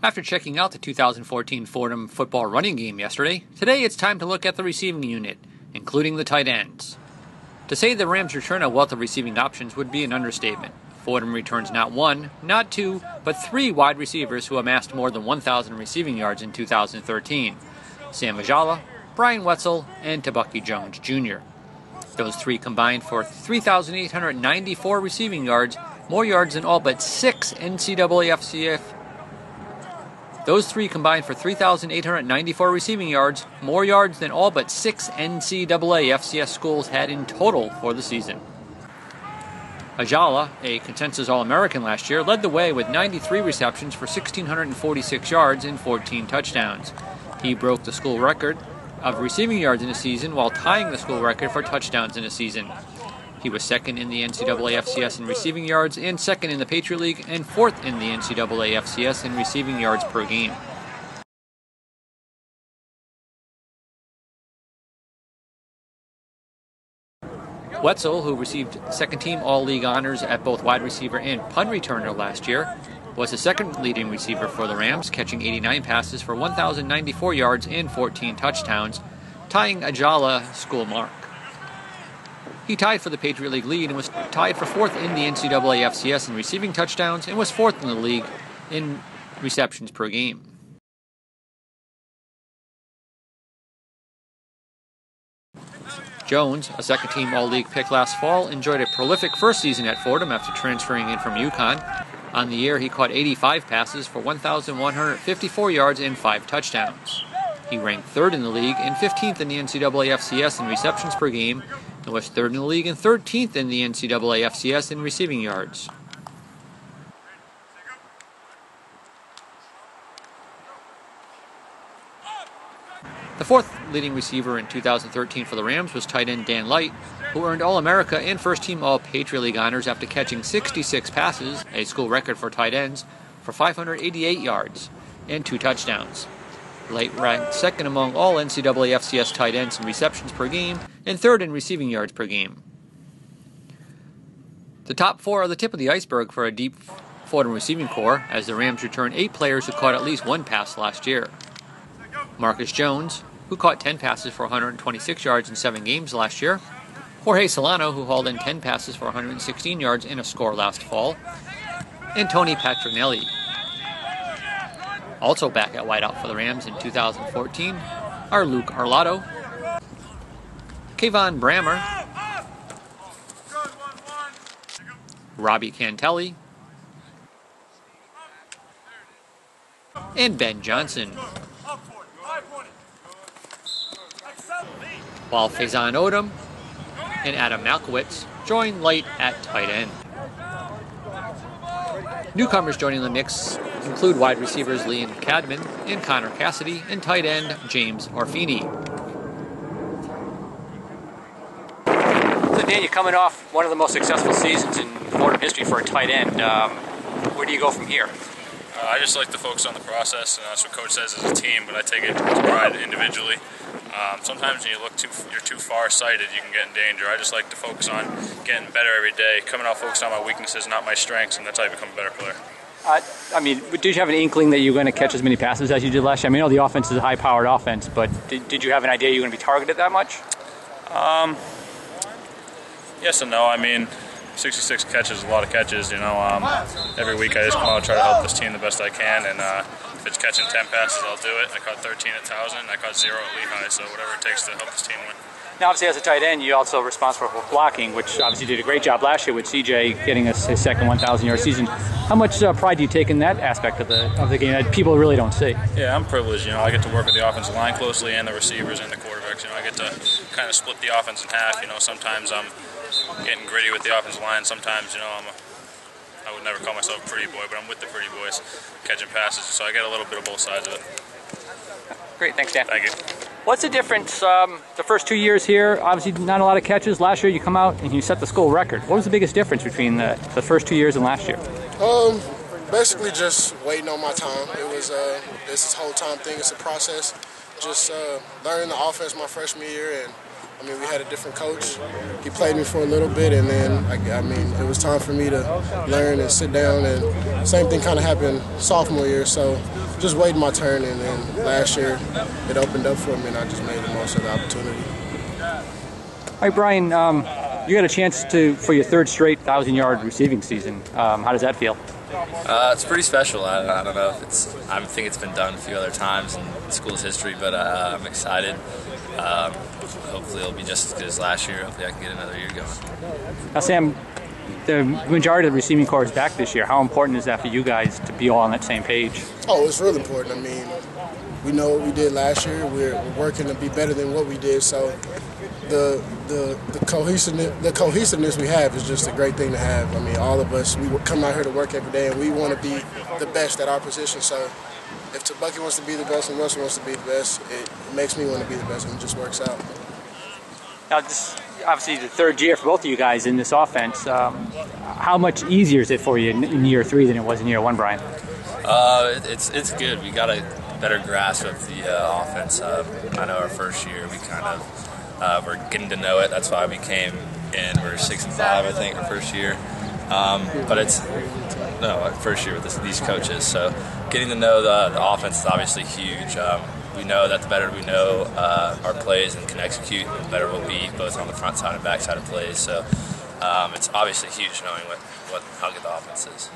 After checking out the 2014 Fordham football running game yesterday, today it's time to look at the receiving unit, including the tight ends. To say the Rams return a wealth of receiving options would be an understatement. Fordham returns not one, not two, but three wide receivers who amassed more than 1,000 receiving yards in 2013. Sam AJALA, Brian WETZEL, and Tabucky Jones Jr. Those three combined for 3,894 receiving yards, more yards than all but six Those three combined for 3,894 receiving yards, more yards than all but six NCAA FCS schools had in total for the season. AJALA, a consensus All-American last year, led the way with 93 receptions for 1,646 yards and 14 touchdowns. He broke the school record of receiving yards in a season while tying the school record for touchdowns in a season. He was second in the NCAA FCS in receiving yards and second in the Patriot League and fourth in the NCAA FCS in receiving yards per game. WETZEL, who received second-team All-League honors at both wide receiver and punt returner last year, was the second leading receiver for the Rams, catching 89 passes for 1,094 yards and 14 touchdowns, tying AJALA's school mark. He tied for the Patriot League lead and was tied for fourth in the NCAA FCS in receiving touchdowns and was fourth in the league in receptions per game. Jones, a second-team All-League pick last fall, enjoyed a prolific first season at Fordham after transferring in from UConn. On the year, he caught 85 passes for 1,154 yards and 5 touchdowns. He ranked third in the league and 15th in the NCAA FCS in receptions per game, and was third in the league and 13th in the NCAA FCS in receiving yards. The fourth leading receiver in 2013 for the Rams was tight end Dan Light, who earned All-America and first-team All-Patriot League honors after catching 66 passes, a school record for tight ends, for 588 yards and 2 touchdowns. Light ranked second among all NCAA FCS tight ends in receptions per game and third in receiving yards per game. The top four are the tip of the iceberg for a deep Fordham receiving corps, as the Rams return 8 players who caught at least one pass last year. Marcus Jones, who caught 10 passes for 126 yards in 7 games last year. Jorge Solano, who hauled in 10 passes for 116 yards and a score last fall. And Tony Patronelli. Also back at wideout for the Rams in 2014 are Luke Arlotto, Kayvon Brammer, Robbie Cantelli, and Ben Johnson. While Faison Odom and Adam Malkowitz join Light at tight end. Newcomers joining the mix include wide receivers Liam Cadman and Connor Cassidy and tight end James Orfini. So Dan, you're coming off one of the most successful seasons in Fordham history for a tight end. Where do you go from here? I just like to focus on the process, and that's what Coach says as a team, but I take it to pride individually. Sometimes when you're too far-sighted, you can get in danger. I just like to focus on getting better every day, coming out focused on my weaknesses, not my strengths, and that's how I become a better player. Did you have an inkling that you were going to catch as many passes as you did last year? I mean, I know the offense is a high-powered offense, but did you have an idea you were going to be targeted that much? Yes and no. I mean, 66 catches is a lot of catches, you know. Every week I just come out and try to help this team the best I can, and if it's catching 10 passes, I'll do it. I caught 13 at Towson, and I caught 0 at Lehigh, so whatever it takes to help this team win. Now, obviously, as a tight end, you're also responsible for blocking, which obviously did a great job last year with CJ getting us his second 1,000-yard season. How much pride do you take in that aspect of the game that people really don't see? Yeah, I'm privileged. You know, I get to work with the offensive line closely and the receivers and the quarterbacks. You know, I get to kind of split the offense in half. You know, sometimes I'm getting gritty with the offensive line. Sometimes, you know, I would never call myself a pretty boy, but I'm with the pretty boys catching passes. So I get a little bit of both sides of it. Great, thanks, Dan. Thank you. What's the difference the first 2 years here? Obviously not a lot of catches. Last year you come out and you set the school record. What was the biggest difference between the first 2 years and last year? Basically just waiting on my time. It was this whole time thing. It's a process. Just learning the offense my freshman year, and I mean, we had a different coach. He played me for a little bit, and then I mean, it was time for me to learn and sit down. And same thing kind of happened sophomore year. So just waiting my turn. And then last year it opened up for me, and I just made the most of the opportunity. All right, Brian, you got a chance for your third straight 1,000-yard receiving season. How does that feel? It's pretty special. I don't know if I think it's been done a few other times in school's history, but I'm excited. Hopefully it'll be just as good as last year. Hopefully I can get another year going. Now, Sam, the majority of the receiving corps is back this year. How important is that for you guys to be all on that same page? Oh, it's really important. I mean, we know what we did last year. We're working to be better than what we did. So the cohesiveness we have is just a great thing to have. I mean, all of us, we come out here to work every day, and we want to be the best at our position. So if Tabucky wants to be the best and Russell wants to be the best, it makes me want to be the best, and it just works out. Now, this obviously the third year for both of you guys in this offense. How much easier is it for you in year 3 than it was in year 1, Brian? It's good. We got a better grasp of the offense. I know our first year we kind of were getting to know it. That's why we came in. We're 6-5, I think, our first year. But our first year with these coaches. So getting to know the offense is obviously huge. We know that the better we know our plays and can execute, the better we'll be both on the front side and back side of plays. So it's obviously huge knowing how good the offense is.